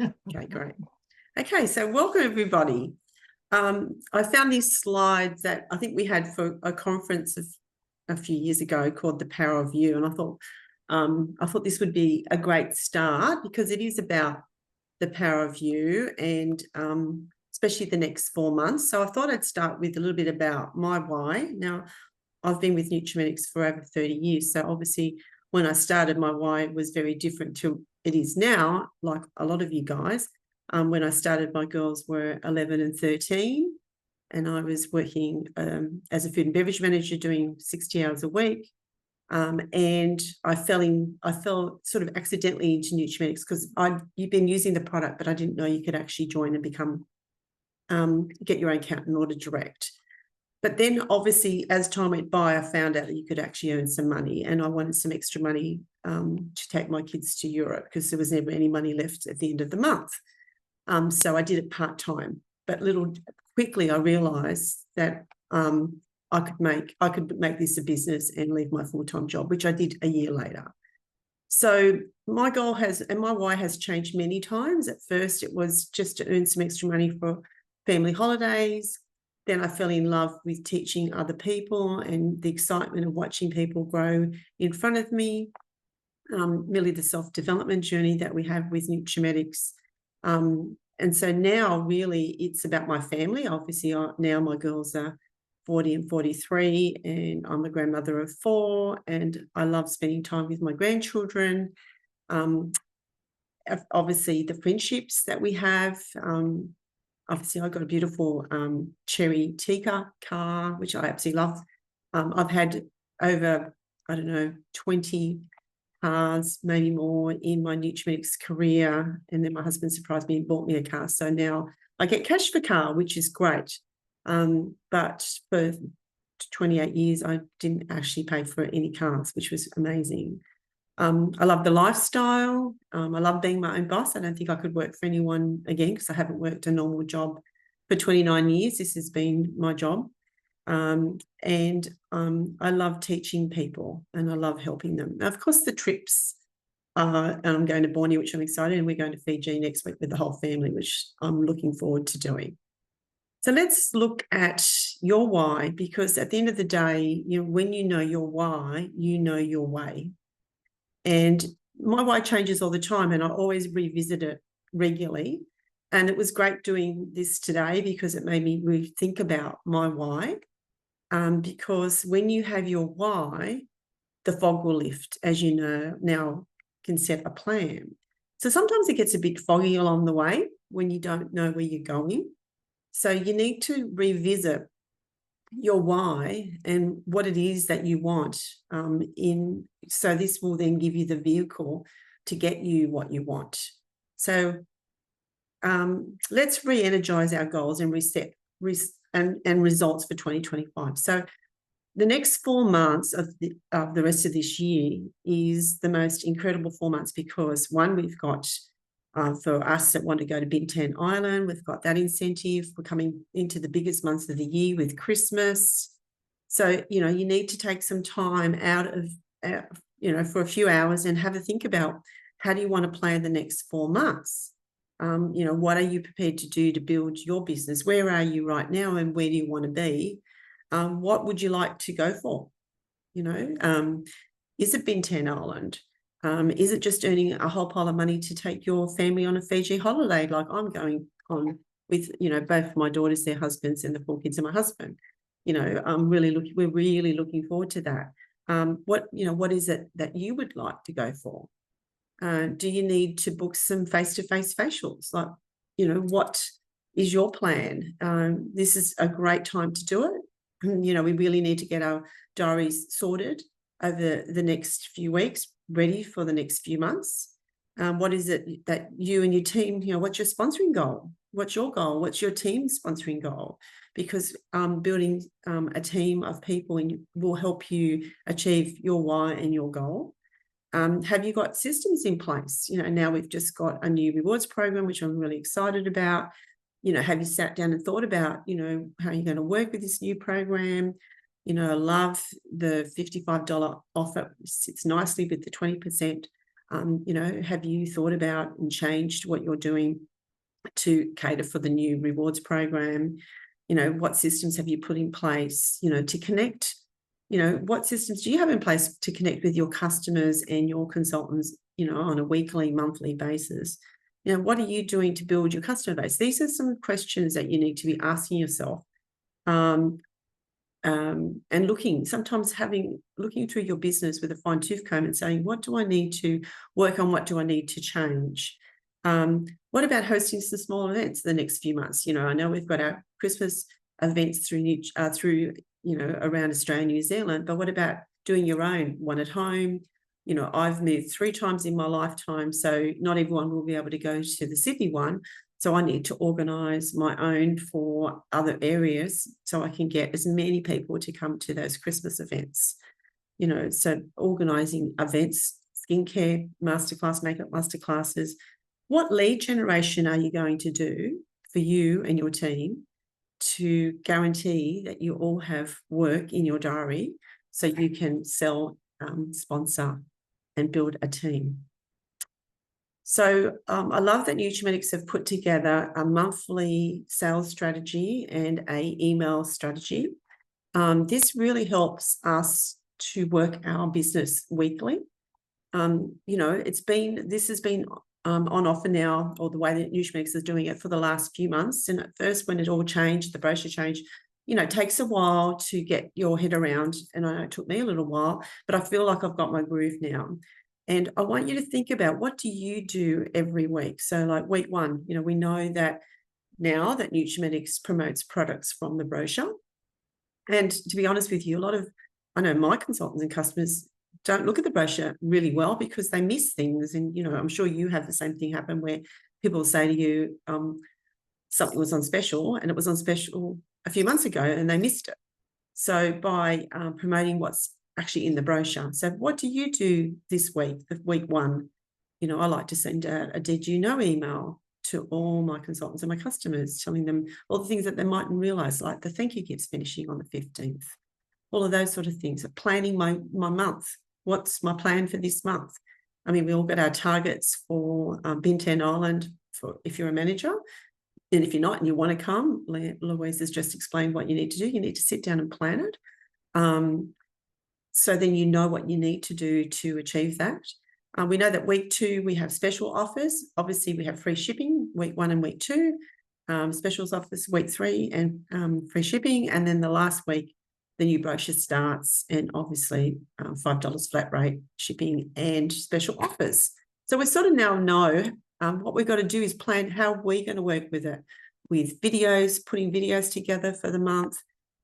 Okay, great. Okay, so welcome everybody. I found these slides that I think we had for a conference of a few years ago called The Power of You, and I thought this would be a great start because it is about the power of you and especially the next 4 months. So I thought I'd start with a little bit about my why. Now, I've been with Nutrimetics for over 30 years, so obviously when I started, my why was very different to it is now, like a lot of you guys. When I started, my girls were 11 and 13, and I was working as a food and beverage manager doing 60 hours a week. And I fell sort of accidentally into Nutrimetics because you've been using the product, but I didn't know you could actually join and become, get your own account and order direct. But then obviously as time went by, I found out that you could actually earn some money, and I wanted some extra money to take my kids to Europe because there was never any money left at the end of the month. So I did it part-time, but quickly I realized that I could make this a business and leave my full-time job, which I did a year later. So my goal and my why has changed many times. At first, it was just to earn some extra money for family holidays. Then I fell in love with teaching other people and the excitement of watching people grow in front of me. Really the self-development journey that we have with Nutrimetics. And so now really it's about my family. Obviously now my girls are 40 and 43, and I'm a grandmother of 4, and I love spending time with my grandchildren. Obviously the friendships that we have. Obviously I got a beautiful cherry Tika car, which I absolutely love. I've had over, 20 cars, maybe more, in my Nutrimetics career, and then my husband surprised me and bought me a car. So now I get cash for car, which is great. But for 28 years, I didn't actually pay for any cars, which was amazing. I love the lifestyle. I love being my own boss. I don't think I could work for anyone again because I haven't worked a normal job for 29 years. This has been my job. And I love teaching people and I love helping them. Now, of course, the trips, and I'm going to Borneo, which I'm excited, and we're going to Fiji next week with the whole family, which I'm looking forward to doing. So let's look at your why, because at the end of the day, when you know your why, you know your way. And my why changes all the time, and I always revisit it regularly. And it was great doing this today because it made me rethink about my why. Because when you have your why, the fog will lift, as you know, now can set a plan. So sometimes it gets a bit foggy along the way when you don't know where you're going. So you need to revisit your why and what it is that you want so this will then give you the vehicle to get you what you want. So let's re-energize our goals and reset and results for 2025. So the next 4 months of the rest of this year is the most incredible 4 months because, one, we've got for us that want to go to Bintan Island, we've got that incentive. We're coming into the biggest months of the year with Christmas. So, you need to take some time out of, for a few hours and have a think about how do you want to plan the next 4 months? What are you prepared to do to build your business? Where are you right now and where do you want to be? What would you like to go for? Is it Bintan Island? Is it just earning a whole pile of money to take your family on a Fiji holiday like I'm going on with, both my daughters, their husbands, and the 4 kids and my husband? We're really looking forward to that. What is it that you would like to go for? Do you need to book some face-to-face facials? Like, what is your plan? This is a great time to do it. We really need to get our diaries sorted over the next few weeks, ready for the next few months. What is it that you and your team, what's your sponsoring goal? What's your goal? What's your team's sponsoring goal? Because building a team of people will help you achieve your why and your goal. Have you got systems in place? Now we've just got a new rewards program, which I'm really excited about. Have you sat down and thought about, how you're going to work with this new program? I love the $55 offer. It sits nicely with the 20% You know, have you thought about and changed what you're doing to cater for the new rewards program? You know, what systems have you put in place, you know, to connect? You know, what systems do you have in place to connect with your customers and your consultants, you know, on a weekly, monthly basis? You know, what are you doing to build your customer base? These are some questions that you need to be asking yourself. And looking through your business with a fine-tooth comb and saying, what do I need to work on? What do I need to change? What about hosting some small events the next few months? You know, I know we've got our Christmas events through you know, around Australia and New Zealand, but what about doing your own one at home? You know, I've moved 3 times in my lifetime, so not everyone will be able to go to the Sydney one. So I need to organise my own for other areas so I can get as many people to come to those Christmas events. You know, so organising events, skincare masterclass, makeup masterclasses. What lead generation are you going to do for you and your team to guarantee that you all have work in your diary so you can sell, sponsor, and build a team? So I love that Nutrimetics have put together a monthly sales strategy and an email strategy. This really helps us to work our business weekly. You know, this has been on offer now, or the way that Nutrimetics is doing it for the last few months. And at first, when it all changed, the brochure changed, you know, it takes a while to get your head around. And I know it took me a little while, but I feel like I've got my groove now. And I want you to think about, what do you do every week? So like week 1, you know, we know that now that Nutrimetics promotes products from the brochure. And to be honest with you, I know my consultants and customers don't look at the brochure really well because they miss things. And, you know, I'm sure you have the same thing happen where people say to you, something was on special and it was on special a few months ago and they missed it. So by promoting what's actually in the brochure. So what do you do this week, week 1? You know, I like to send out a did you know email to all my consultants and my customers, telling them all the things that they mightn't realize, like the thank you gifts finishing on the 15th, all of those sort of things. Planning my month. What's my plan for this month? I mean, we all got our targets for Bintan Island for if you're a manager. And if you're not and you want to come, Louise has just explained what you need to do. You need to sit down and plan it. So then you know what you need to do to achieve that. We know that week 2, we have special offers. Obviously, we have free shipping, week 1 and week 2. Specials offers week 3 and free shipping. And then the last week, the new brochure starts, and obviously $5 flat rate shipping and special offers. So we sort of now know what we've got to do is plan how we're going to work with it, with videos, putting videos together for the month,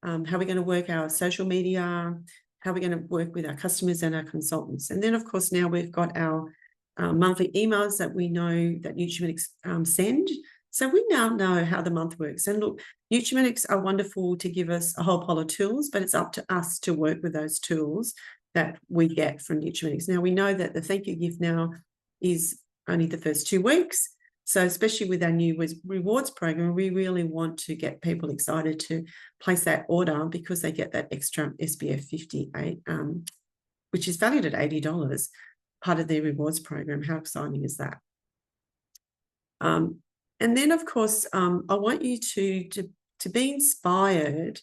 how we're going to work our social media, how we're going to work with our customers and our consultants. And then, of course, now we've got our monthly emails that we know that Nutrimetics send. So we now know how the month works. And look, Nutrimetics are wonderful to give us a whole pile of tools, but it's up to us to work with those tools that we get from Nutrimetics. Now, we know that the thank you gift now is only the first 2 weeks. So especially with our new rewards program, we really want to get people excited to place that order because they get that extra SPF 58, which is valued at $80, part of their rewards program. How exciting is that? And then, of course, I want you to be inspired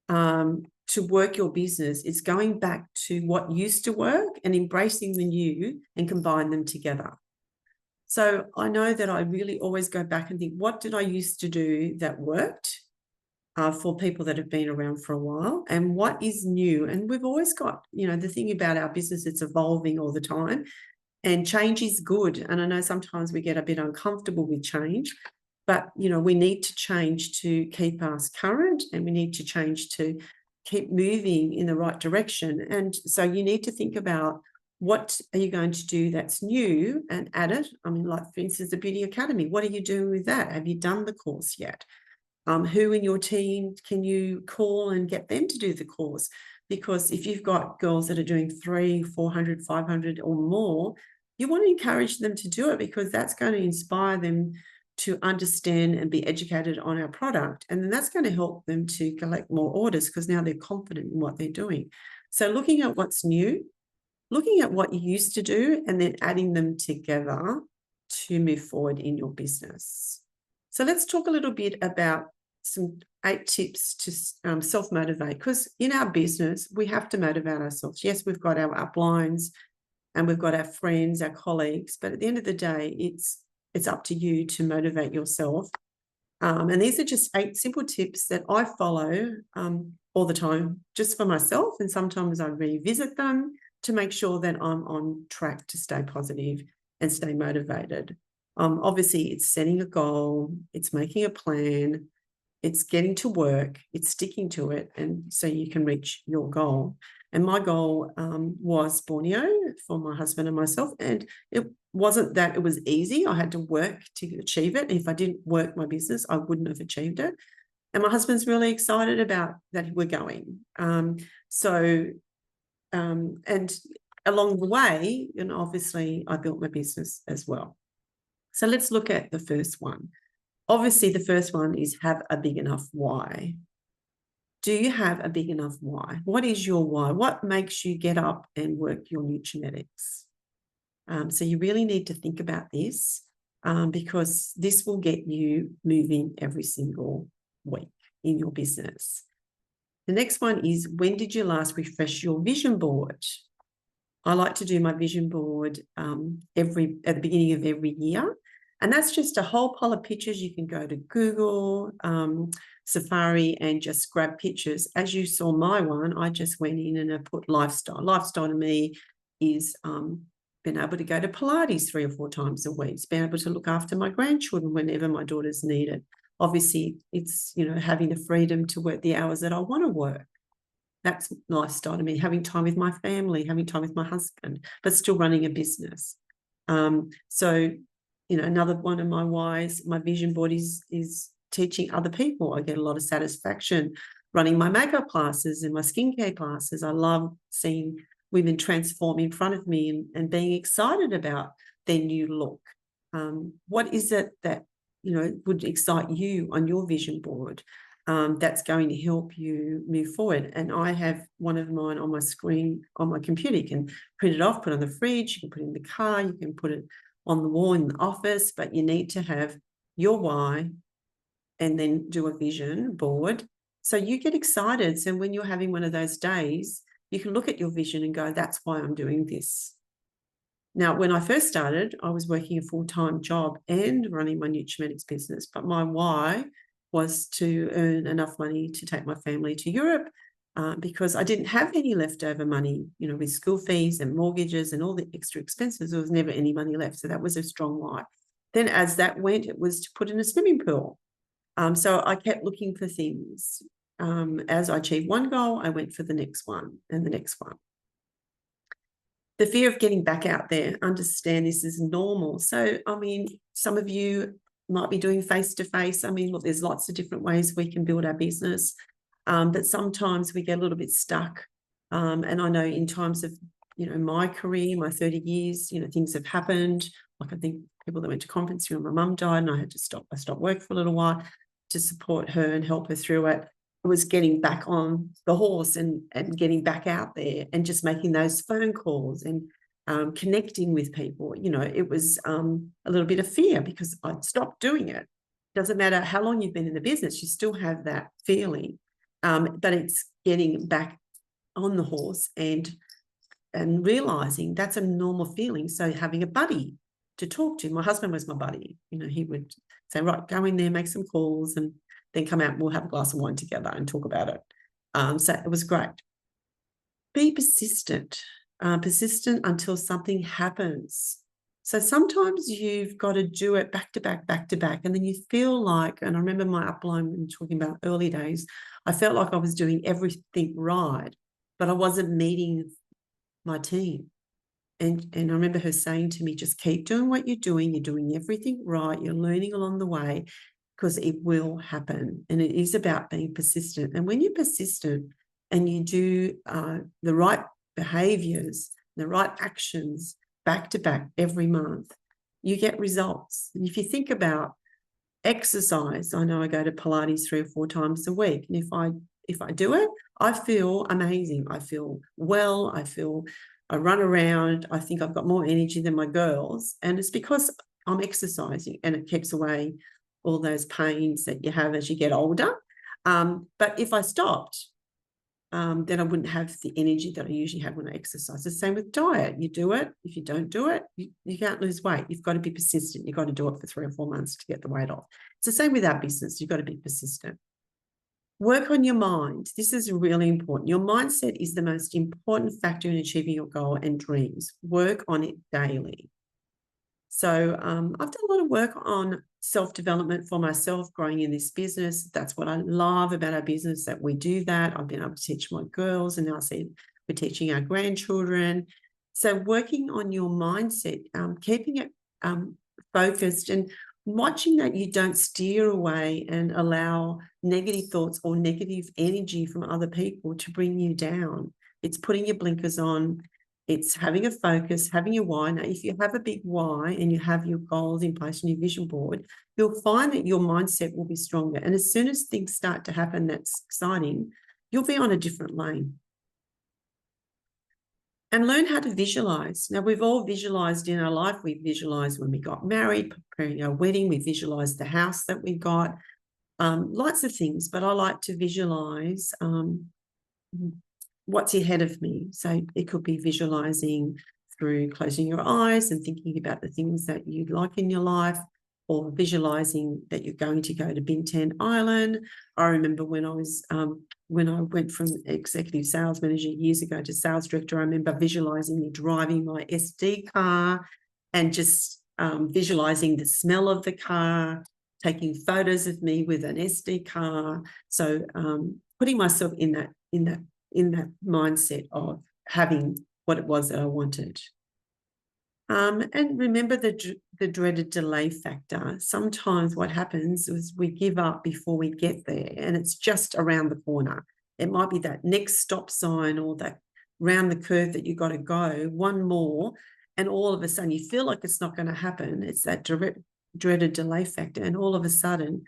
to work your business. It's going back to what used to work and embracing the new and combine them together. So I know that I really always go back and think, what did I used to do that worked for people that have been around for a while, and what is new? And we've always got, you know, the thing about our business, it's evolving all the time, and change is good. And I know sometimes we get a bit uncomfortable with change, but, you know, we need to change to keep us current, and we need to change to keep moving in the right direction. And so you need to think about, what are you going to do that's new and add it? I mean, like, for instance, the Beauty Academy. What are you doing with that? Have you done the course yet? Who in your team can you call and get them to do the course? Because if you've got girls that are doing 300, 400, 500 or more, you want to encourage them to do it, because that's going to inspire them to understand and be educated on our product. And then that's going to help them to collect more orders, because now they're confident in what they're doing. So looking at what's new, looking at what you used to do and then adding them together to move forward in your business. So let's talk a little bit about some 8 tips to self-motivate, because in our business, we have to motivate ourselves. Yes, we've got our uplines and we've got our friends, our colleagues, but at the end of the day, it's up to you to motivate yourself. And these are just 8 simple tips that I follow all the time, just for myself. And sometimes I revisit them to make sure that I'm on track to stay positive and stay motivated. Obviously, it's setting a goal, it's making a plan, it's getting to work, it's sticking to it, and so you can reach your goal. And my goal was Borneo for my husband and myself. And it wasn't that it was easy. I had to work to achieve it. If I didn't work my business, I wouldn't have achieved it. And my husband's really excited about that we're going. And along the way, and obviously I built my business as well. So let's look at the first one. Obviously, the first one is have a big enough why. Do you have a big enough why? What is your why? What makes you get up and work your Nutrimetics? So you really need to think about this because this will get you moving every single week in your business. The next one is, when did you last refresh your vision board? I like to do my vision board at the beginning of every year. And that's just a whole pile of pictures. You can go to Google, Safari, and just grab pictures. As you saw my one, I just went in and I put lifestyle. Lifestyle to me is being able to go to Pilates 3 or 4 times a week, being able to look after my grandchildren whenever my daughters need it. Obviously, it's, having the freedom to work the hours that I want to work. That's lifestyle to me, having time with my family, having time with my husband, but still running a business. So, another one of my whys, my vision board is teaching other people. I get a lot of satisfaction running my makeup classes and my skincare classes. I love seeing women transform in front of me and being excited about their new look. What is it that, would excite you on your vision board? That's going to help you move forward. And I have one of mine on my screen on my computer. You can print it off, put it on the fridge, you can put it in the car, you can put it on the wall in the office, but you need to have your why and then do a vision board so you get excited. So when you're having one of those days, you can look at your vision and go, that's why I'm doing this. Now, when I first started, I was working a full-time job and running my Nutrimetics business, but my why was to earn enough money to take my family to Europe because I didn't have any leftover money, with school fees and mortgages and all the extra expenses. There was never any money left. So that was a strong why. Then as that went, it was to put in a swimming pool. So I kept looking for things. As I achieved one goal, I went for the next one and the next one. The fear of getting back out there, understand this is normal. So, some of you might be doing face-to-face. Look, there's lots of different ways we can build our business, but sometimes we get a little bit stuck. And I know in times of, my career, my 30 years, things have happened. Like I think people that went to conference, my mum died and I had to stop. I stopped work for a little while to support her and help her through it. It was getting back on the horse and getting back out there and just making those phone calls and connecting with people. It was a little bit of fear because I'd stopped doing it. Doesn't matter how long you've been in the business, you still have that feeling. But it's getting back on the horse and realizing that's a normal feeling. So having a buddy to talk to. My husband was my buddy. He would say, right, go in there, make some calls, and then come out and we'll have a glass of wine together and talk about it. So it was great. Be persistent. Persistent until something happens. So sometimes you've got to do it back to back, and then you feel like, and I remember my upline when talking about early days, I felt like I was doing everything right, but I wasn't meeting my team. And I remember her saying to me, just keep doing what you're doing everything right, you're learning along the way, because it will happen. And it is about being persistent. And when you're persistent and you do the right behaviors, the right actions back to back every month, you get results. And if you think about exercise, I know I go to Pilates 3 or 4 times a week. And if I do it, I feel amazing. I feel well. I feel I run around. I think I've got more energy than my girls. And it's because I'm exercising, and it keeps away all those pains that you have as you get older. But if I stopped, then I wouldn't have the energy that I usually have when I exercise. The same with diet. You do it. If you don't do it, you can't lose weight. You've got to be persistent. You've got to do it for 3 or 4 months to get the weight off. It's the same with our business. You've got to be persistent. Work on your mind. This is really important. Your mindset is the most important factor in achieving your goal and dreams. Work on it daily. So I've done a lot of work on self-development for myself, growing in this business. That's what I love about our business, that we do that. I've been able to teach my girls, and now I see we're teaching our grandchildren. So working on your mindset, keeping it focused, and watching that you don't steer away and allow negative thoughts or negative energy from other people to bring you down. It's putting your blinkers on. It's having a focus, having your why. Now, if you have a big why and you have your goals in place on your vision board, you'll find that your mindset will be stronger. And as soon as things start to happen that's exciting, you'll be on a different lane. And learn how to visualize. Now, we've all visualized in our life. We visualized when we got married, preparing our wedding. We visualized the house that we got, lots of things. But I like to visualize what's ahead of me. So it could be visualizing through closing your eyes and thinking about the things that you'd like in your life, or visualizing that you're going to go to Bintan Island. I remember when I was when I went from executive sales manager years ago to sales director, I remember visualizing me driving my SD car and just visualizing the smell of the car, taking photos of me with an SD car. So putting myself in that mindset of having what it was that I wanted. And remember the dreaded delay factor. Sometimes what happens is we give up before we get there, and it's just around the corner. It might be that next stop sign, or that round the curve that you got to go, one more, and all of a sudden you feel like it's not going to happen. It's that dreaded delay factor, and all of a sudden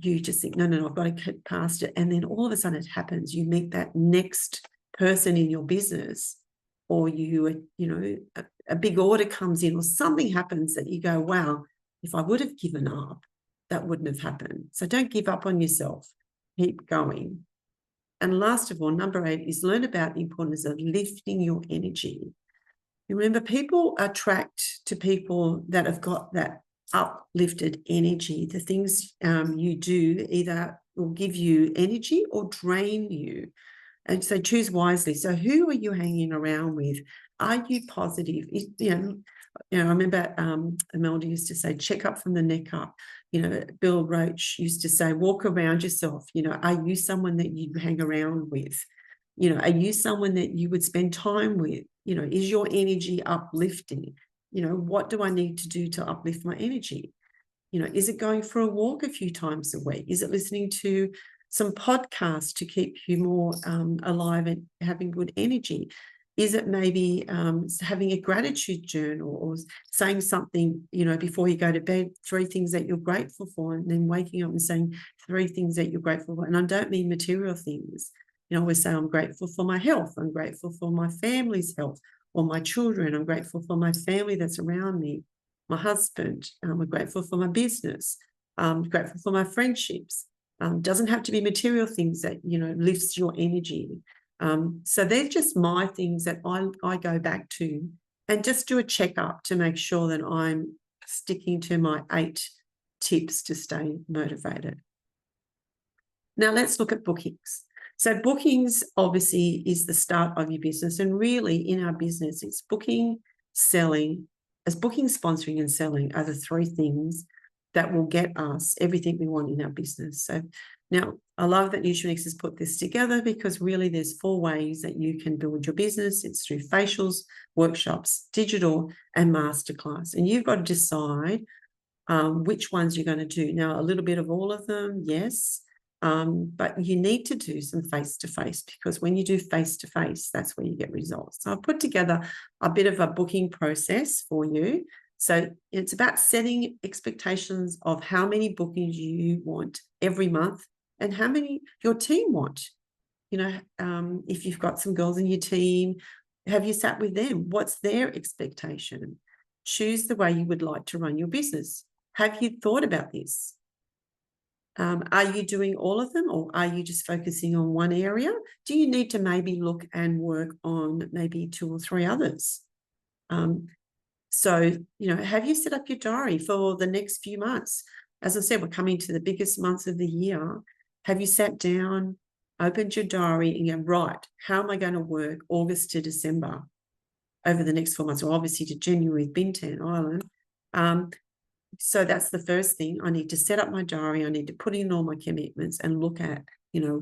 you just think, no, I've got to get past it. And then all of a sudden it happens. You meet that next person in your business, or a big order comes in, or something happens that you go, wow, if I would have given up, that wouldn't have happened. So don't give up on yourself. Keep going. And last of all, number 8 is learn about the importance of lifting your energy. Remember, people attract to people that have got that uplifted energy. The things you do either will give you energy or drain you. And so choose wisely. So who are you hanging around with? Are you positive? I remember Imelda used to say, check up from the neck up. Bill Roach used to say, walk around yourself. Are you someone that you hang around with? Are you someone that you would spend time with? Is your energy uplifting? What do I need to do to uplift my energy? Is it going for a walk a few times a week? Is it listening to some podcasts to keep you more alive and having good energy? Is it maybe having a gratitude journal, or saying something, before you go to bed, 3 things that you're grateful for, and then waking up and saying 3 things that you're grateful for? And I don't mean material things. I always say I'm grateful for my health. I'm grateful for my family's health, or my children. I'm grateful for my family that's around me, my husband. I'm grateful for my business. I'm grateful for my friendships. Doesn't have to be material things that, lifts your energy. So they're just my things that I go back to, and just do a checkup to make sure that I'm sticking to my 8 tips to stay motivated. Now let's look at bookings. So bookings obviously is the start of your business, and really in our business, it's booking, selling. As booking, sponsoring, and selling are the 3 things that will get us everything we want in our business. So now I love that Nutrimetics has put this together, because really there's 4 ways that you can build your business. It's through facials, workshops, digital, and masterclass. And you've got to decide which ones you're going to do. Now, a little bit of all of them, yes. But you need to do some face-to-face, because when you do face-to-face, that's where you get results. So I've put together a bit of a booking process for you. So it's about setting expectations of how many bookings you want every month, and how many your team want. If you've got some girls in your team, Have you sat with them? What's their expectation? Choose the way you would like to run your business. Have you thought about this? Are you doing all of them, or are you just focusing on one area? Do you need to maybe look and work on maybe 2 or 3 others? So, have you set up your diary for the next few months? As I said, we're coming to the biggest months of the year. Have you sat down, opened your diary and go, right, how am I going to work August to December over the next 4 months? Or obviously to January with Bintan Island. So that's the first thing. I need to set up my diary. I need to put in all my commitments and look at,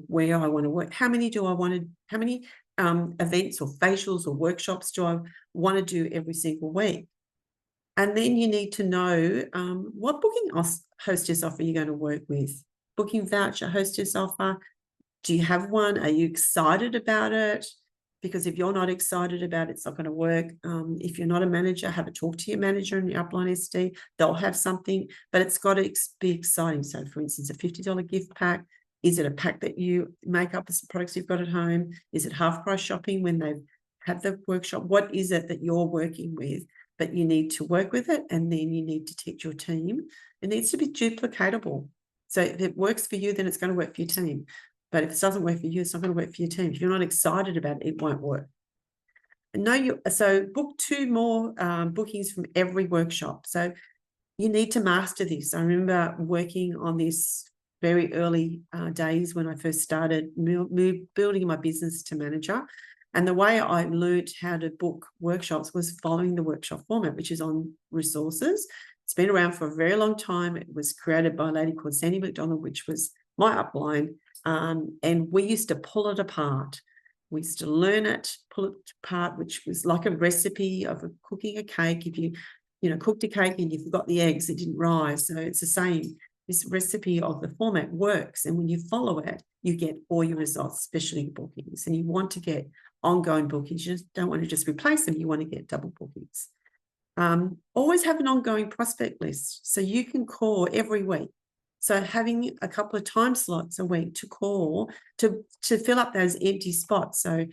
where I want to work. How many events or facials or workshops do I want to do every single week? And then you need to know what booking hostess offer you're going to work with. Booking voucher hostess offer. Do you have one? Are you excited about it? Because if you're not excited about it, it's not going to work. If you're not a manager, have a talk to your manager and your upline SD. They'll have something, but it's got to be exciting. So, for instance, a $50 gift pack. Is it a pack that you make up the products you've got at home? Is it half price shopping when they've had the workshop? What is it that you're working with? But you need to work with it, and then you need to teach your team. It needs to be duplicatable. So if it works for you, then it's going to work for your team. But if it doesn't work for you, it's not going to work for your team. If you're not excited about it, it won't work. And so book 2 more bookings from every workshop. So you need to master this. I remember working on this very early days when I first started building my business to manager. And the way I learned how to book workshops was following the workshop format, which is on resources. It's been around for a very long time. It was created by a lady called Sandy McDonald, which was my upline. And we used to pull it apart. We used to learn it, pull it apart, which was like a recipe of cooking a cake. If you cooked a cake and you forgot the eggs, it didn't rise. So it's the same. This recipe of the format works. And when you follow it, you get all your results, especially bookings. And you want to get ongoing bookings. You just don't want to just replace them. You want to get double bookings. Always have an ongoing prospect list. So you can call every week. So having a couple of time slots a week to call to fill up those empty spots. So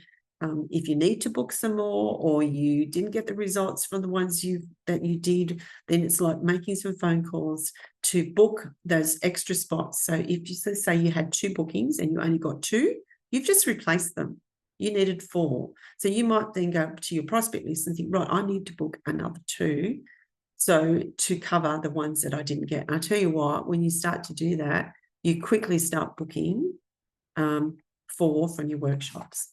if you need to book some more, or you didn't get the results from the ones that you did, then it's like making some phone calls to book those extra spots. So if you say you had 2 bookings and you only got 2, you've just replaced them. You needed 4. So you might then go to your prospect list and think, right, I need to book another 2. So to cover the ones that I didn't get. And I tell you what, when you start to do that, you quickly start booking 4 from your workshops.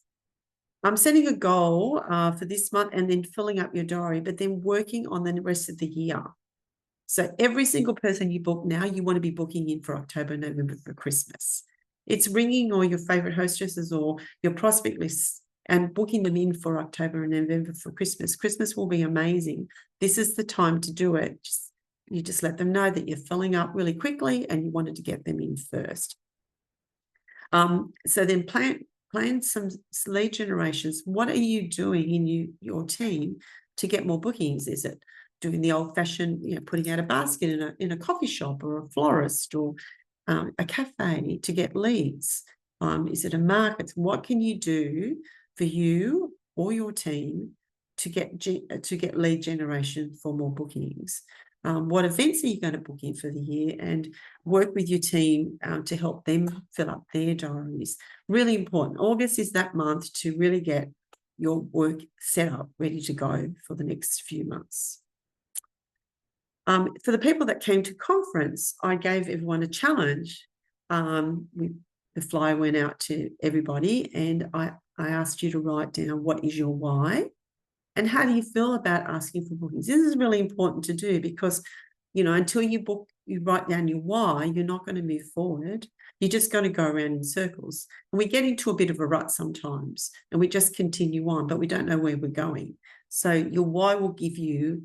I'm setting a goal for this month and then filling up your diary, but then working on the rest of the year. So every single person you book now, you want to be booking in for October, November for Christmas. It's ringing all your favorite hostesses or your prospect lists and booking them in for October and November for Christmas. Christmas will be amazing. This is the time to do it. You just let them know that you're filling up really quickly and you wanted to get them in first. So then plan some lead generations. What are you doing in your team to get more bookings? Is it doing the old-fashioned, putting out a basket in a coffee shop or a florist or a cafe to get leads? Is it a market? What can you do for you or your team to get lead generation for more bookings? What events are you going to book in for the year, and work with your team to help them fill up their diaries? Really important. August is that month to really get your work set up, ready to go for the next few months. For the people that came to conference, I gave everyone a challenge. The flyer went out to everybody, and I asked you to write down what is your why and how do you feel about asking for bookings. This is really important to do because, until you write down your why, you're not going to move forward. You're just going to go around in circles. And we get into a bit of a rut sometimes and we just continue on, but we don't know where we're going. So your why will give you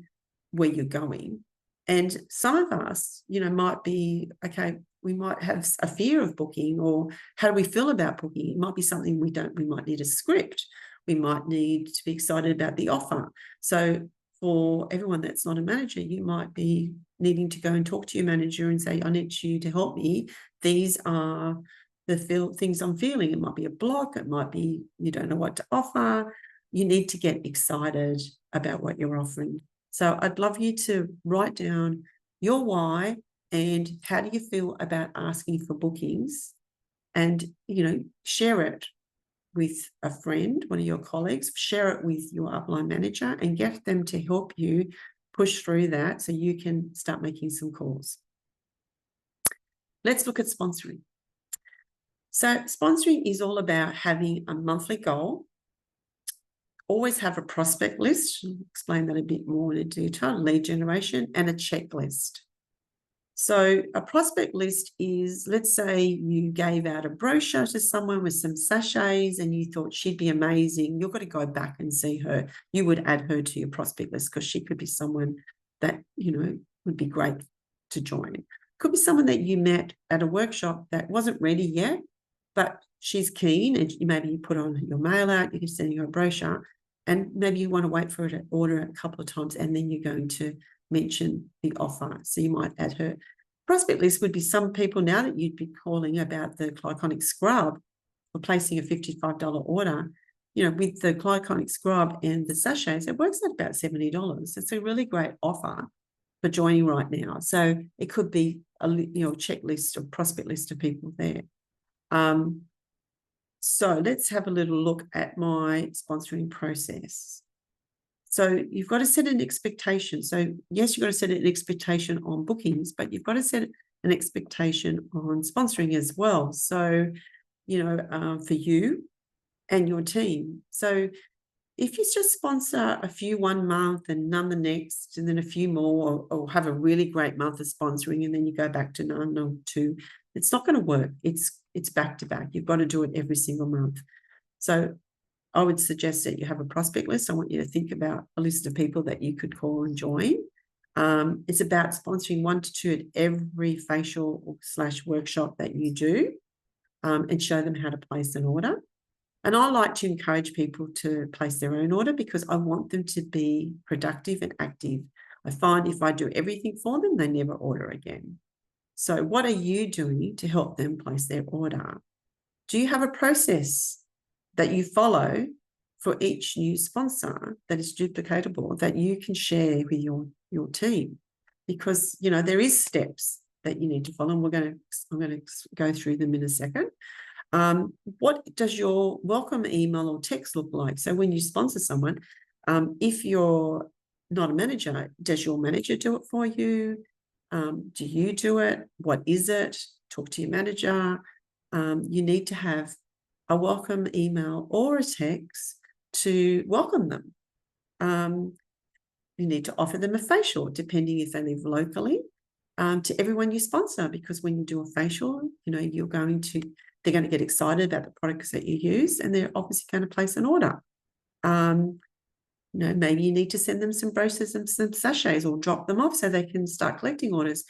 where you're going. And some of us, might be, okay, we might have a fear of booking, or how do we feel about booking? It might be something we might need a script. We might need to be excited about the offer. So for everyone that's not a manager, you might be needing to go and talk to your manager and say, I need you to help me. These are the things I'm feeling. It might be a block. It might be you don't know what to offer. you need to get excited about what you're offering. So I'd love you to write down your why and how do you feel about asking for bookings, and, share it with a friend, one of your colleagues, share it with your upline manager and get them to help you push through that so you can start making some calls. Let's look at sponsoring. So sponsoring is all about having a monthly goal. Always have a prospect list. I'll explain that a bit more in detail, lead generation, and a checklist. So a prospect list is, let's say you gave out a brochure to someone with some sachets and you thought she'd be amazing. You've got to go back and see her. You would add her to your prospect list because she could be someone that, would be great to join. Could be someone that you met at a workshop that wasn't ready yet, but she's keen, and maybe you put on your mail out, you can send her a brochure, and maybe you want to wait for her to order a couple of times, and then you're going to mention the offer. So you might add her. Prospect list would be some people now that you'd be calling about the glyconic scrub or placing a $55 order. With the glyconic scrub and the sachets, it works at about $70. It's a really great offer for joining right now. So it could be a checklist or prospect list of people there. So let's have a little look at my sponsoring process. So you've got to set an expectation. So yes, you've got to set an expectation on bookings, but you've got to set an expectation on sponsoring as well. So, for you and your team. So if you just sponsor a few one month and none the next, and then a few more, or have a really great month of sponsoring, and then you go back to none or two, it's not going to work. It's back to back. You've got to do it every single month. So I would suggest that you have a prospect list. I want you to think about a list of people that you could call and join. It's about sponsoring 1 to 2 at every facial / workshop that you do, and show them how to place an order. And I like to encourage people to place their own order because I want them to be productive and active. I find if I do everything for them, they never order again. So what are you doing to help them place their order? Do you have a process that you follow for each new sponsor that is duplicatable, that you can share with your team? Because, there is steps that you need to follow, and I'm going to go through them in a second. What does your welcome email or text look like? So when you sponsor someone, if you're not a manager, does your manager do it for you? Do you do it? What is it? Talk to your manager. You need to have a welcome email or a text to welcome them. You need to offer them a facial, depending if they live locally, to everyone you sponsor, because when you do a facial, they're going to get excited about the products that you use, and they're obviously going to place an order. Maybe you need to send them some brochures and some sachets, or drop them off so they can start collecting orders.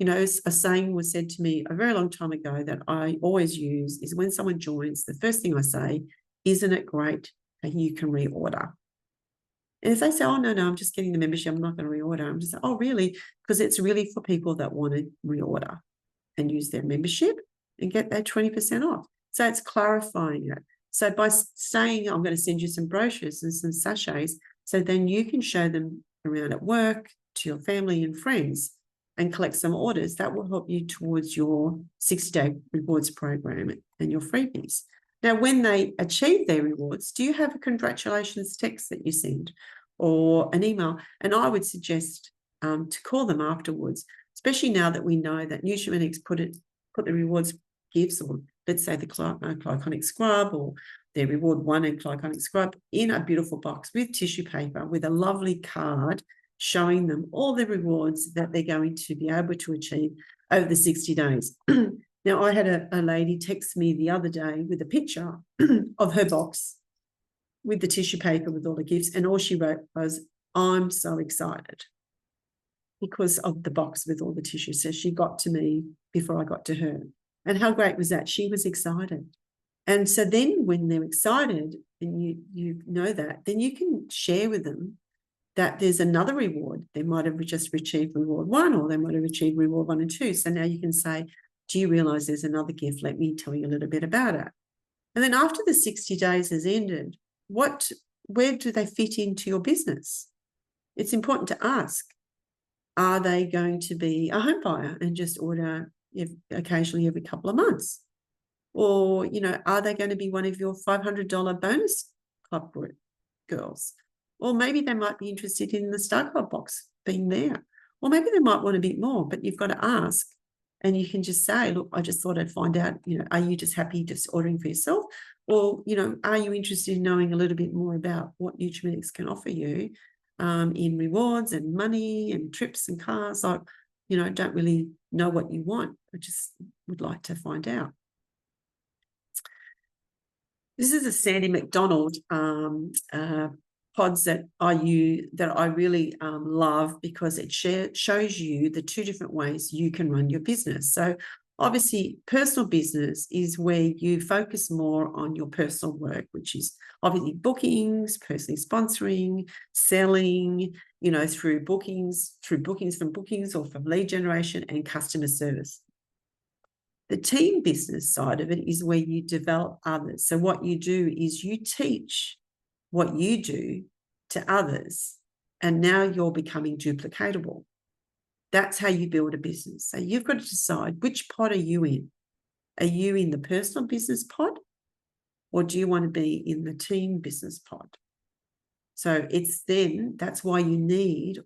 A saying was said to me a very long time ago that I always use is, when someone joins, the first thing I say, isn't it great that you can reorder? And if they say, oh, no, I'm just getting the membership, I'm not going to reorder, I'm just like, oh, really? Because it's really for people that want to reorder and use their membership and get that 20% off. So it's clarifying it. So by saying, I'm going to send you some brochures and some sachets, so then you can show them around at work, to your family and friends, and collect some orders, that will help you towards your 60-day rewards program and your freebies. Now, when they achieve their rewards, do you have a congratulations text that you send or an email? And I would suggest to call them afterwards, especially now that we know that Nutrimetics put the rewards gifts, or let's say the glyconic scrub or their reward 1 and glyconic scrub, in a beautiful box with tissue paper, with a lovely card showing them all the rewards that they're going to be able to achieve over the 60 days. Now, I had a lady text me the other day with a picture of her box with the tissue paper with all the gifts, and all she wrote was, I'm so excited, because of the box with all the tissue. So she got to me before I got to her. And how great was that? She was excited. And so then when they're excited, and you know that, then you can share with them that there's another reward. They might have just achieved reward 1, or they might have achieved reward 1 and 2. So now you can say, do you realize there's another gift? Let me tell you a little bit about it. And then after the 60 days has ended, what where do they fit into your business? It's important to ask, are they going to be a home buyer and just order occasionally every couple of months? Or, are they going to be one of your $500 bonus club group girls? Or maybe they might be interested in the Star Club box being there. Or maybe they might want a bit more, but you've got to ask. And you can just say, look, I just thought I'd find out, are you just happy just ordering for yourself? Or, are you interested in knowing a little bit more about what Nutrimetics can offer you in rewards and money and trips and cars? Like, don't really know what you want. I just would like to find out. This is a Sandy McDonald pods that I really love, because it shows you the two different ways you can run your business. So obviously personal business is where you focus more on your personal work, which is obviously bookings, personally sponsoring, selling, through bookings from bookings or from lead generation and customer service. The team business side of it is where you develop others. So what you do is you teach what you do to others, and now you're becoming duplicatable. That's how you build a business. So you've got to decide, which pod are you in? Are you in the personal business pod, or do you want to be in the team business pod? So that's why you need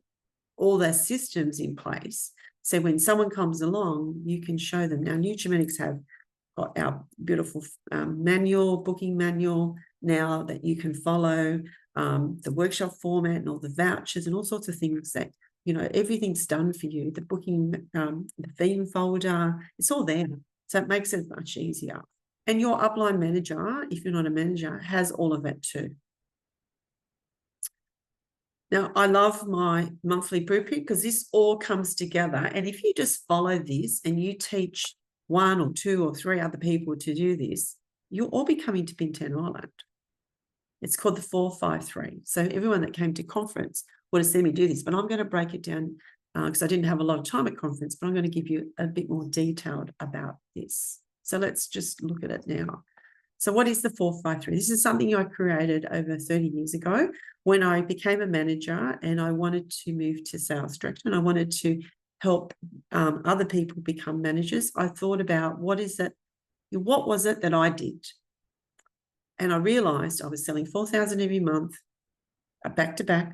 all those systems in place. So when someone comes along, you can show them. Now, Nutrimetics have got our beautiful booking manual now that you can follow, the workshop format and all the vouchers and all sorts of things that, everything's done for you. The booking, the theme folder, it's all there. So it makes it much easier. And your upline manager, if you're not a manager, has all of that too. Now, I love my monthly blueprint because this all comes together. And if you just follow this and you teach 1 or 2 or 3 other people to do this, you'll all be coming to Pintan Island. It's called the 453. So everyone that came to conference would have seen me do this, but I'm going to break it down because I didn't have a lot of time at conference, but I'm going to give you a bit more detailed about this. So let's just look at it now. So what is the 453? This is something I created over 30 years ago when I became a manager and I wanted to move to sales director and I wanted to help other people become managers. I thought about what was it that I did? And I realized I was selling 4,000 every month, back to back.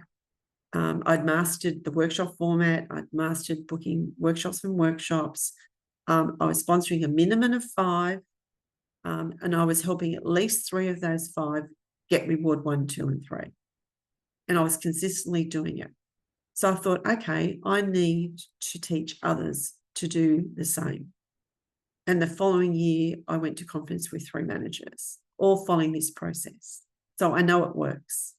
I'd mastered the workshop format. I'd mastered booking workshops from workshops. I was sponsoring a minimum of 5. And I was helping at least 3 of those 5 get reward 1, 2, and 3. And I was consistently doing it. So I thought, okay, I need to teach others to do the same. And the following year, I went to conference with 3 managers, all following this process. So I know it works.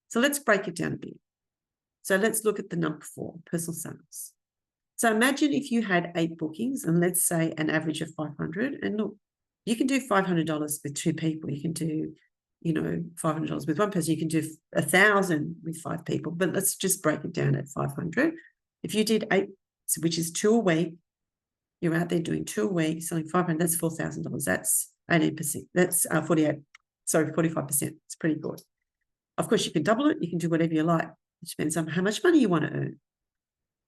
So let's break it down a bit. So let's look at the number 4, personal sales. So imagine if you had 8 bookings and let's say an average of 500. And look, you can do $500 with 2 people. You can do, $500 with 1 person. You can do 1,000 with 5 people. But let's just break it down at 500. If you did 8, which is 2 a week, you're out there doing 2 a week, selling 500. That's $4,000. That's 18%. That's 45%. It's pretty good. Of course, you can double it. You can do whatever you like. It depends on how much money you want to earn.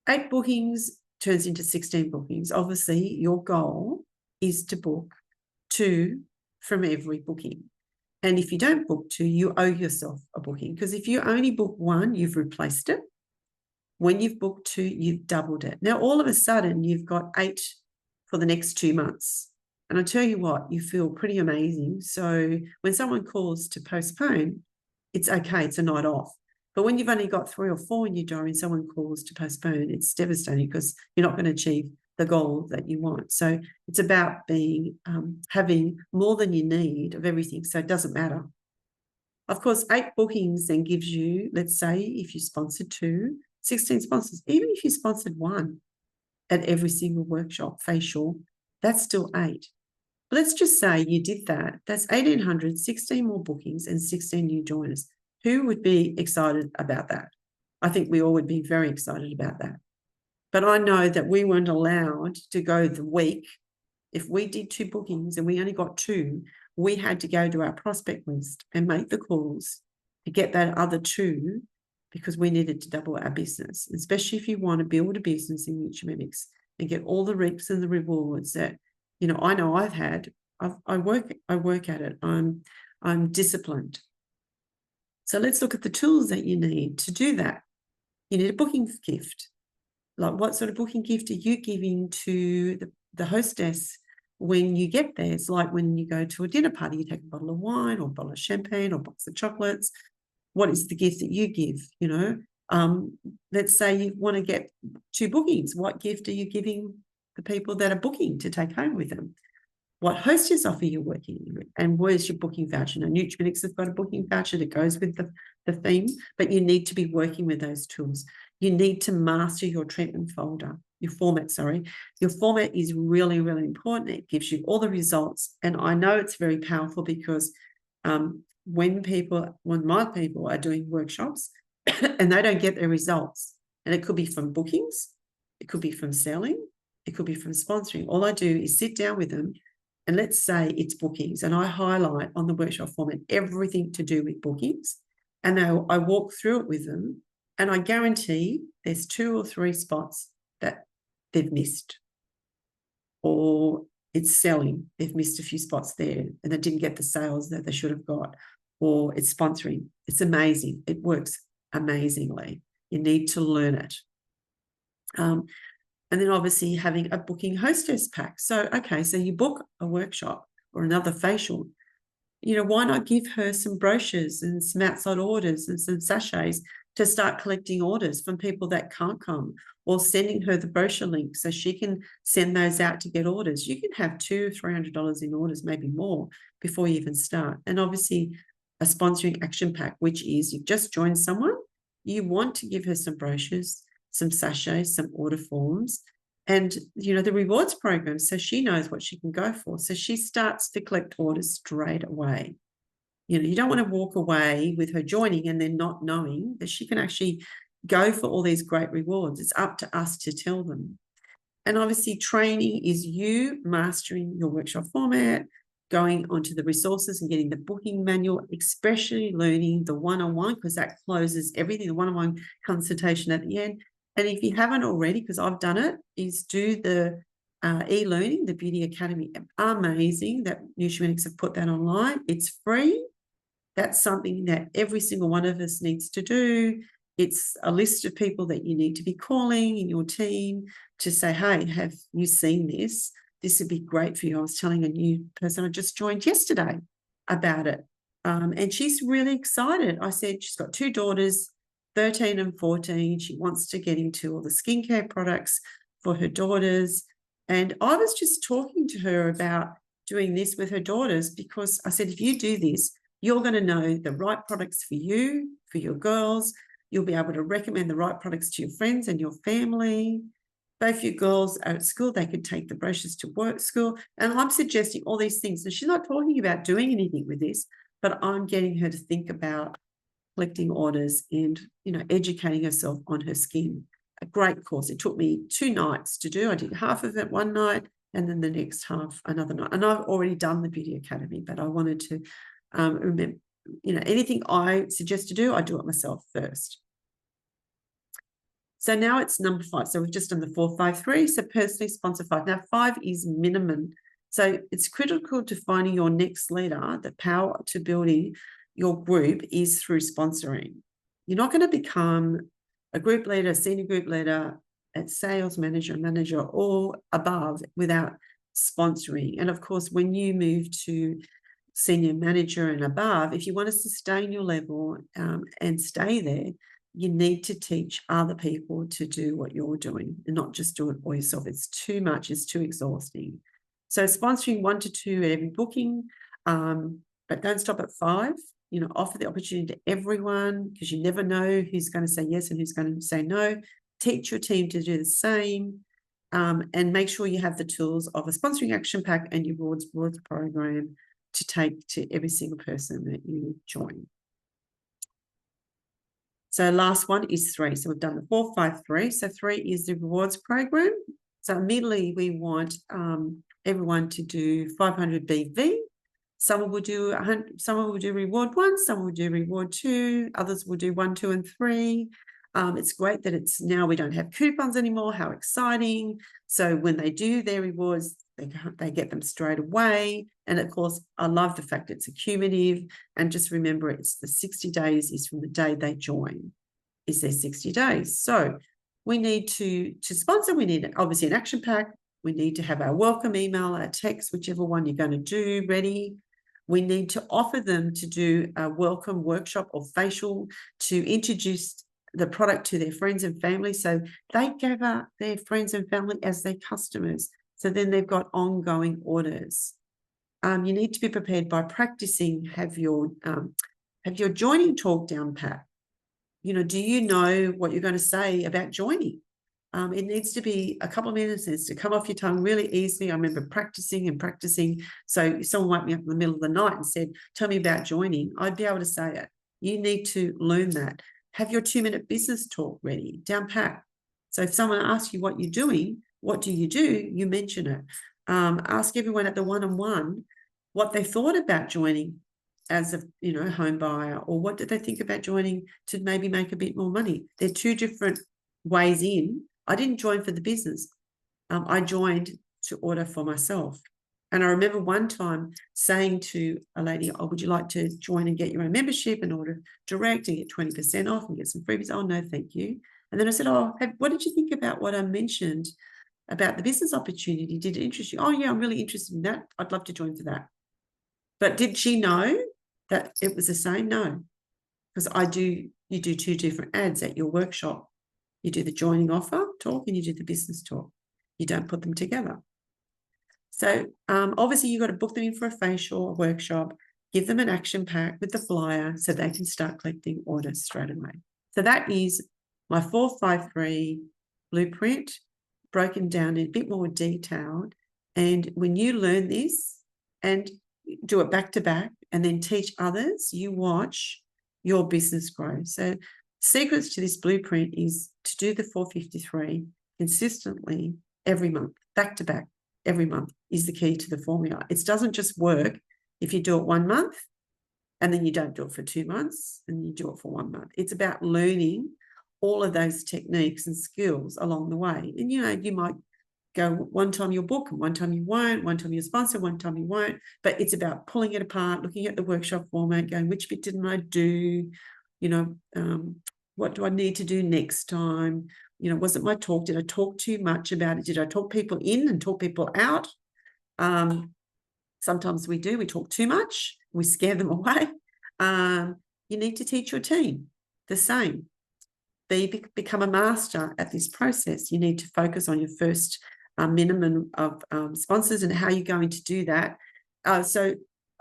8 bookings turns into 16 bookings. Obviously, your goal is to book 2 from every booking. And if you don't book 2, you owe yourself a booking, because if you only book 1, you've replaced it. When you've booked 2, you've doubled it. Now, all of a sudden, you've got 8 for the next 2 months. And I tell you what, you feel pretty amazing. So when someone calls to postpone, it's okay. It's a night off. But when you've only got 3 or 4 in your diary and someone calls to postpone, it's devastating because you're not going to achieve the goal that you want. So it's about having more than you need of everything. So it doesn't matter. Of course, 8 bookings then gives you, let's say, if you sponsored 2, 16 sponsors. Even if you sponsored 1 at every single workshop, facial, that's still 8. But let's just say you did that. That's 1,800, 16 more bookings and 16 new joiners. Who would be excited about that? I think we all would be very excited about that. But I know that we weren't allowed to go the week. If we did 2 bookings and we only got 2, we had to go to our prospect list and make the calls to get that other 2 because we needed to double our business, especially if you want to build a business in Nutrimetics and get all the reps and the rewards that, I know I've had. I work at it. I'm disciplined. So let's look at the tools that you need to do that. You need a booking gift. Like, what sort of booking gift are you giving to the hostess when you get there? It's like when you go to a dinner party, you take a bottle of wine or a bottle of champagne or a box of chocolates. What is the gift that you give? Let's say you want to get 2 bookings. What gift are you giving the people that are booking to take home with them? What hostess offer you're working with, and where's your booking voucher? Now, Nutrimetics has got a booking voucher that goes with the theme, but you need to be working with those tools. You need to master your treatment folder, your format, sorry. Your format is really, really important. It gives you all the results. And I know it's very powerful because when my people are doing workshops and they don't get their results, and it could be from bookings, it could be from selling, it could be from sponsoring. All I do is sit down with them, and let's say it's bookings, and I highlight on the workshop format everything to do with bookings, and I walk through it with them, and I guarantee there's 2 or 3 spots that they've missed, or it's selling, they've missed a few spots there and they didn't get the sales that they should have got, or it's sponsoring. It's amazing. It works amazingly. You need to learn it. And then obviously having a booking hostess pack. So, okay, so you book a workshop or another facial, why not give her some brochures and some outside orders and some sachets to start collecting orders from people that can't come, or sending her the brochure link so she can send those out to get orders. You can have $200-300 in orders, maybe more, before you even start. And obviously a sponsoring action pack, which is you've just joined someone, you want to give her some brochures, some sachets, some order forms, and the rewards program, so she knows what she can go for. So she starts to collect orders straight away. You don't want to walk away with her joining and then not knowing that she can actually go for all these great rewards. It's up to us to tell them. And obviously training is you mastering your workshop format, going onto the resources and getting the booking manual, especially learning the one-on-one, because that closes everything, the one-on-one consultation at the end. And if you haven't already, because I've done it, is do the e-learning, the Beauty Academy. Amazing that Nutrimetics have put that online. It's free. That's something that every single one of us needs to do. It's a list of people that you need to be calling in your team to say, hey, have you seen this? This would be great for you. I was telling a new person I just joined yesterday about it. And she's really excited. I said she's got 2 daughters, 13 and 14. She wants to get into all the skincare products for her daughters. And I was just talking to her about doing this with her daughters, because I said, if you do this, you're going to know the right products for you, for your girls. You'll be able to recommend the right products to your friends and your family. Both your girls are at school, they could take the brochures to work school. And I'm suggesting all these things. And she's not talking about doing anything with this, but I'm getting her to think about collecting orders and, educating herself on her skin. A great course. It took me 2 nights to do. I did half of it one night and then the next half another night. And I've already done the Beauty Academy, but I wanted to remember, anything I suggest to do, I do it myself first. So now it's number 5. So we've just done the 4, 5, 3. So personally sponsor 5. Now 5 is minimum. So it's critical to finding your next leader. The power to building your group is through sponsoring. You're not going to become a group leader, senior group leader, a sales manager, or above without sponsoring. And of course, when you move to senior manager and above, if you want to sustain your level and stay there, you need to teach other people to do what you're doing and not just do it for yourself. It's too much. It's too exhausting. So sponsoring 1 to 2 at every booking, but don't stop at 5. Offer the opportunity to everyone, because you never know who's going to say yes and who's going to say no. Teach your team to do the same, and make sure you have the tools of a sponsoring action pack and your rewards program to take to every single person that you join. So last one is 3. So we've done the 4, 5, 3. So 3 is the rewards program. So immediately we want everyone to do 500 BV. Some will do 100, some will do reward 1, some will do reward 2, others will do 1, 2, and 3. It's great that it's now we don't have coupons anymore. How exciting. So when they do their rewards, they get them straight away. And of course, I love the fact it's accumulative. And just remember, it's the 60 days is from the day they join, is their 60 days. So we need to sponsor, we need obviously an action pack. We need to have our welcome email, our text, whichever one you're going to do, ready. We need to offer them to do a welcome workshop or facial to introduce the product to their friends and family. So they gather their friends and family as their customers. So then they've got ongoing orders. You need to be prepared by practicing, have your joining talk down pat. You know, do you know what you're going to say about joining? It needs to be a couple of minutes. It needs to come off your tongue really easily. I remember practicing and practicing. So if someone woke me up in the middle of the night and said, tell me about joining, I'd be able to say it. You need to learn that. Have your 2-minute business talk ready, down pat. So if someone asks you what you're doing, what do? You mention it. Ask everyone at the one-on-one what they thought about joining as a home buyer, or what did they think about joining to maybe make a bit more money. They're 2 different ways in. I didn't join for the business. I joined to order for myself. And I remember one time saying to a lady, oh, would you like to join and get your own membership and order direct and get 20% off and get some freebies? Oh, no, thank you. And then I said, oh, what did you think about what I mentioned about the business opportunity? Did it interest you? Oh, yeah, I'm really interested in that. I'd love to join for that. But did she know that it was the same? No, because you do 2 different ads at your workshop. You do the joining offer talk and you do the business talk. You don't put them together. So obviously you've got to book them in for a facial, a workshop, give them an action pack with the flyer so they can start collecting orders straight away. So that is my 453 blueprint, broken down in a bit more detailed. And when you learn this and do it back to back and then teach others, you watch your business grow. So secrets to this blueprint is to do the 453 consistently every month, back to back, every month is the key to the formula. It doesn't just work if you do it 1 month and then you don't do it for 2 months and you do it for 1 month. It's about learning all of those techniques and skills along the way. And, you might go one time you'll book and one time you won't, one time you'll sponsor, one time you won't, but it's about pulling it apart, looking at the workshop format, going, which bit didn't I do? What do I need to do next time? Was it my talk? Did I talk too much about it? Did I talk people in and talk people out? Sometimes we do. We talk too much. We scare them away. You need to teach your team the same. Become a master at this process. You need to focus on your first minimum of sponsors and how you're going to do that. So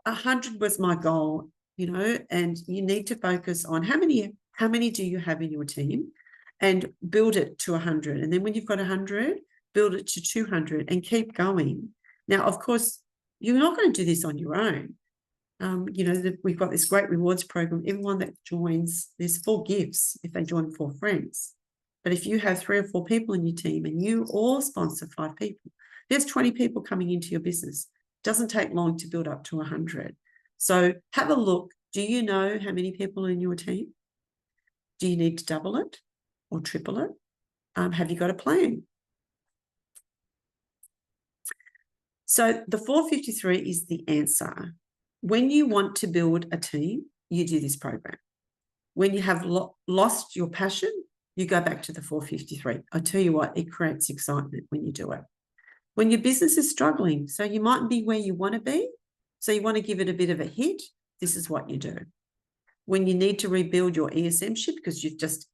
100 was my goal, and you need to focus on how many do you have in your team and build it to 100. And then when you've got 100, build it to 200 and keep going. Now, of course, you're not going to do this on your own. We've got this great rewards program. Everyone that joins, there's 4 gifts if they join 4 friends. But if you have 3 or 4 people in your team and you all sponsor 5 people, there's 20 people coming into your business. It doesn't take long to build up to 100. So have a look. Do you know how many people are in your team? Do you need to double it or triple it? Have you got a plan? So the 453 is the answer. When you want to build a team, you do this program. When you have lost your passion, you go back to the 453. I tell you what, it creates excitement when you do it. When your business is struggling, so you mightn't be where you want to be, so you want to give it a bit of a hit, this is what you do. When you need to rebuild your ESMship because you've just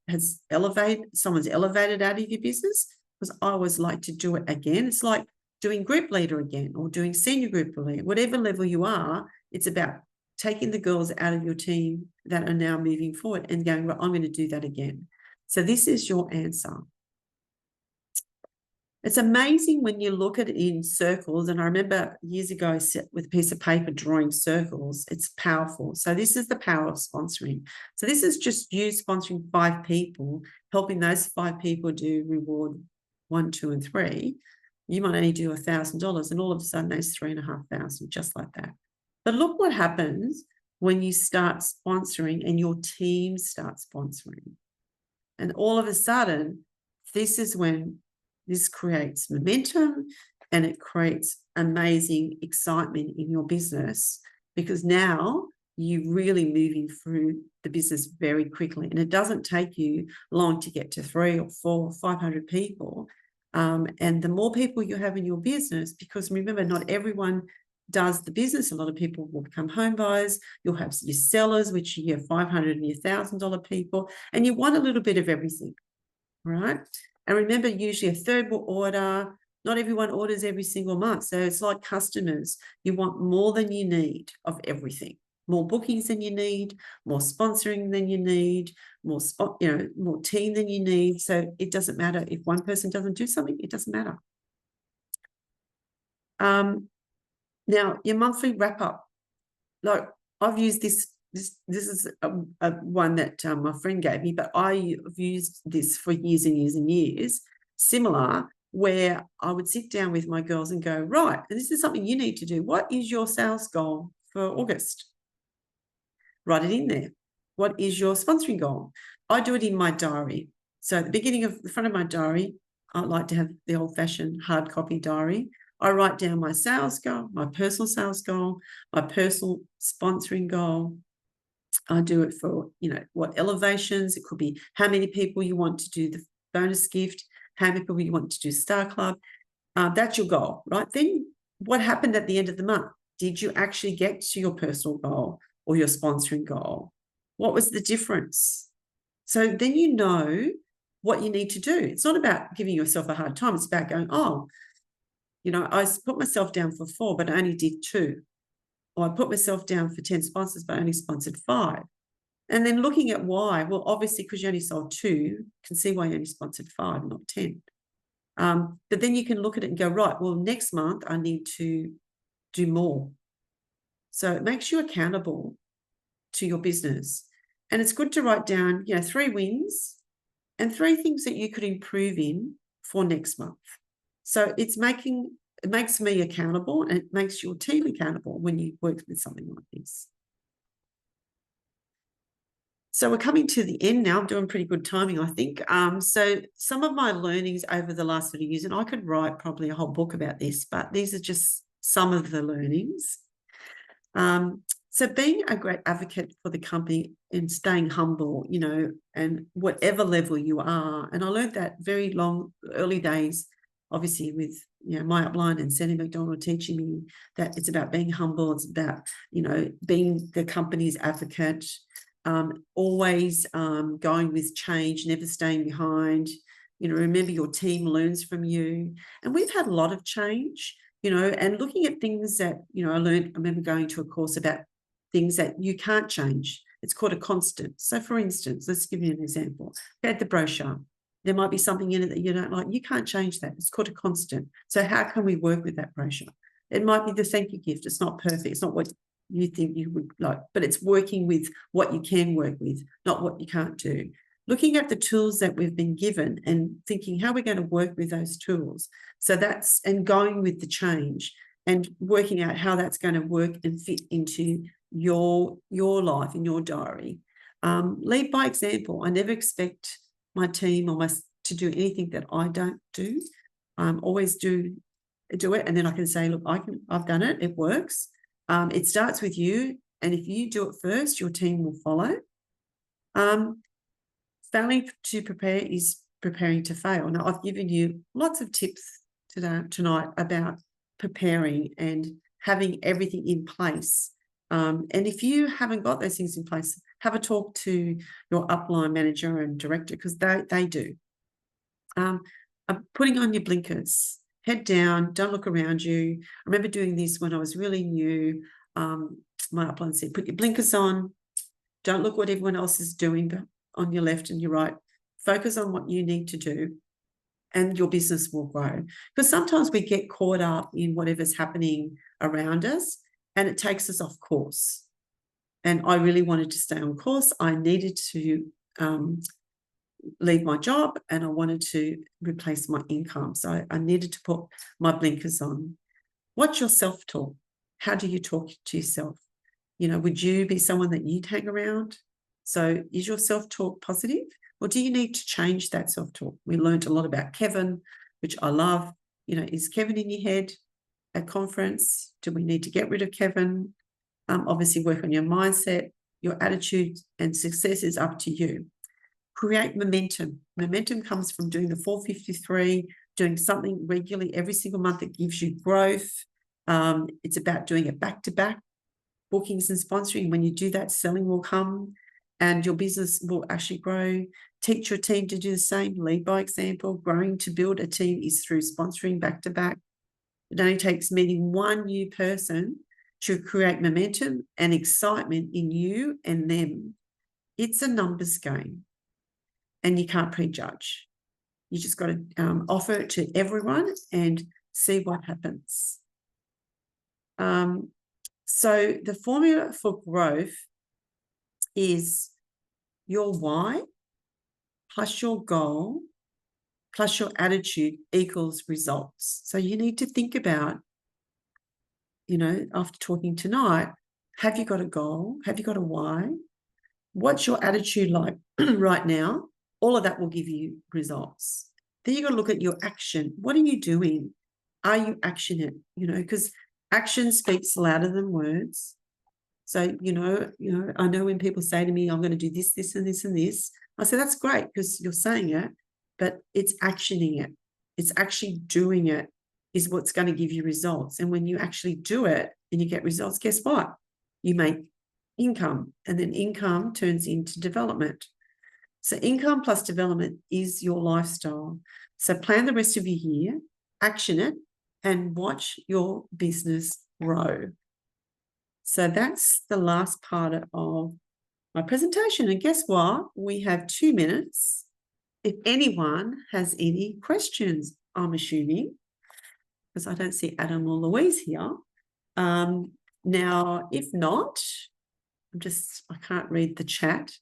someone's elevated out of your business, because I always like to do it again. It's like doing group leader again or doing senior group leader, whatever level you are. It's about taking the girls out of your team that are now moving forward and going, well, I'm going to do that again. So this is your answer. It's amazing when you look at it in circles. And I remember years ago, I sat with a piece of paper drawing circles. It's powerful. So this is the power of sponsoring. So this is just you sponsoring 5 people, helping those 5 people do reward 1, 2, and 3. You might only do $1,000 and all of a sudden there's $3,500 just like that. But look what happens when you start sponsoring and your team starts sponsoring. And all of a sudden, this is when this creates momentum and it creates amazing excitement in your business, because now you're really moving through the business very quickly. And it doesn't take you long to get to 3 or 4 or 500 people. And the more people you have in your business, because remember, not everyone does the business. A lot of people will become home buyers. You'll have your sellers, which are your $500 and your $1,000 people, and you want a little bit of everything, right? And remember, usually a third will order. Not everyone orders every single month. So it's like customers. You want more than you need of everything. More bookings than you need, more sponsoring than you need, more team than you need. So it doesn't matter if one person doesn't do something, it doesn't matter. Now, your monthly wrap up. Like, I've used this is a one that my friend gave me, but I've used this for years and years and years, similar, where I would sit down with my girls and go, right, and this is something you need to do. What is your sales goal for August? Write it in there. What is your sponsoring goal? I do it in my diary. So at the beginning of the front of my diary, I like to have the old-fashioned hard copy diary. I write down my sales goal, my personal sales goal, my personal sponsoring goal. I do it for, what elevations. It could be how many people you want to do the bonus gift, how many people you want to do Star Club. That's your goal, right? Then what happened at the end of the month? Did you actually get to your personal goal or your sponsoring goal? What was the difference? So then you know what you need to do. It's not about giving yourself a hard time. It's about going, I put myself down for 4, but I only did 2. Or I put myself down for 10 sponsors, but I only sponsored 5. And then looking at why. Well, obviously, because you only sold 2, you can see why you only sponsored 5, not 10. But then you can look at it and go, right, well, next month I need to do more. So it makes you accountable to your business. And it's good to write down, 3 wins and 3 things that you could improve in for next month. So it makes me accountable, and it makes your team accountable when you work with something like this. So we're coming to the end now. I'm doing pretty good timing, I think. So some of my learnings over the last few years, and I could write probably a whole book about this, but these are just some of the learnings. So being a great advocate for the company and staying humble, and whatever level you are. And I learned that very early days, obviously with, my upline and Sonia Wilbow teaching me that it's about being humble. It's about, being the company's advocate, always going with change, never staying behind. Remember, your team learns from you. And we've had a lot of change, and looking at things that, I remember going to a course about things that you can't change. It's called a constant. So for instance, let's give you an example. At the brochure, there might be something in it that you don't like. You can't change that. It's called a constant. So how can we work with that brochure? It might be the thank you gift. It's not perfect. It's not what you think you would like, but it's working with what you can work with, not what you can't do. Looking at the tools that we've been given and thinking how we're going to work with those tools. So and going with the change and working out how that's going to work and fit into your life in your diary. Lead by example. I never expect my team to do anything that I don't do. Always do it, and then I can say, look, I've done it. It works. It starts with you, and if you do it first, your team will follow. Failing to prepare is preparing to fail. Now, I've given you lots of tips tonight about preparing and having everything in place. And if you haven't got those things in place, have a talk to your upline manager and director, because they do. Putting on your blinkers, head down, don't look around you. I remember doing this when I was really new. My upline said, put your blinkers on, don't look what everyone else is doing on your left and your right. Focus on what you need to do, and your business will grow. Because sometimes we get caught up in whatever's happening around us, and it takes us off course. And I really wanted to stay on course. I needed to leave my job, and I wanted to replace my income. So I needed to put my blinkers on. Watch your self-talk. how do you talk to yourself? You know, would you be someone that you'd hang around? So is your self-talk positive, or do you need to change that self-talk? We learned a lot about Kevin, which I love. You know, is Kevin in your head at conference? Do we need to get rid of Kevin? Obviously work on your mindset, your attitude, and success is up to you. Create momentum. Momentum comes from doing the 453, doing something regularly every single month that gives you growth. It's about doing it back-to-back, bookings and sponsoring. When you do that, selling will come and your business will actually grow. Teach your team to do the same. Lead by example. Growing to build a team is through sponsoring back-to-back. It only takes meeting one new person to create momentum and excitement in you and them. It's a numbers game and you can't prejudge. You just got to offer it to everyone and see what happens. So the formula for growth is your why plus your goal plus your attitude equals results. So you need to think about, you know, after talking tonight, have you got a goal? Have you got a why? What's your attitude like right now? All of that will give you results. Then you've got to look at your action. What are you doing? Are you actioning it? You know, because action speaks louder than words. So, you know, I know when people say to me, I'm going to do this, this, and this, and this, I say, that's great because you're saying it, but it's actioning it. It's actually doing it is what's going to give you results. And when you actually do it and you get results, guess what? You make income, and then income turns into development. So income plus development is your lifestyle. So plan the rest of your year, action it, and watch your business grow. So that's the last part of my presentation. And guess what? We have 2 minutes. If anyone has any questions, I'm assuming, because I don't see Adam or Louise here. Now, if not, I can't read the chat.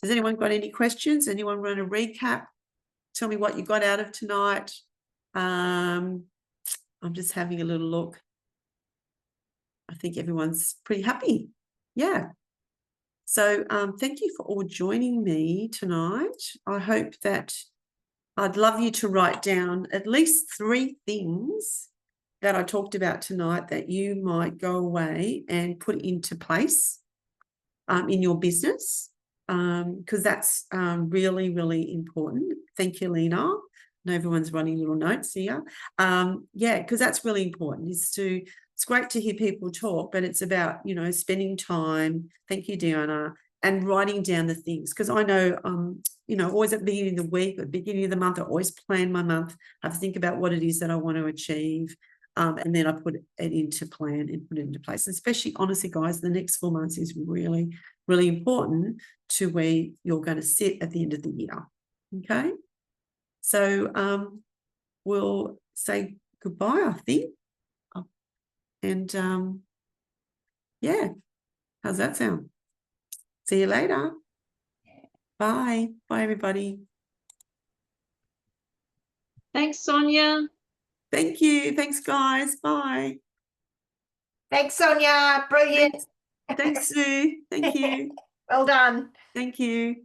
Has anyone got any questions? Anyone want to recap? Tell me what you got out of tonight. I'm just having a little look. I think everyone's pretty happy. Yeah. So thank you for all joining me tonight. I hope that I'd love you to write down at least 3 things that I talked about tonight that you might go away and put into place in your business, because that's really, really important. Thank you, Lena. I know everyone's running little notes here. Yeah, because that's really important. It's great to hear people talk, but it's about, you know, spending time, thank you, Deanna, and writing down the things. Because I know, you know, always at the beginning of the week, at the beginning of the month, I always plan my month. I have to think about what it is that I want to achieve. And then I put it into plan and put it into place. And especially, honestly, guys, the next 4 months is really, really important to where you're going to sit at the end of the year. Okay? So we'll say goodbye, I think. And yeah, how's that sound? See you later. Bye. Bye, everybody. Thanks, Sonia. Thank you. Thanks, guys. Bye. Thanks, Sonia. Brilliant. Thanks, Sue. Thank you. Well done. Thank you.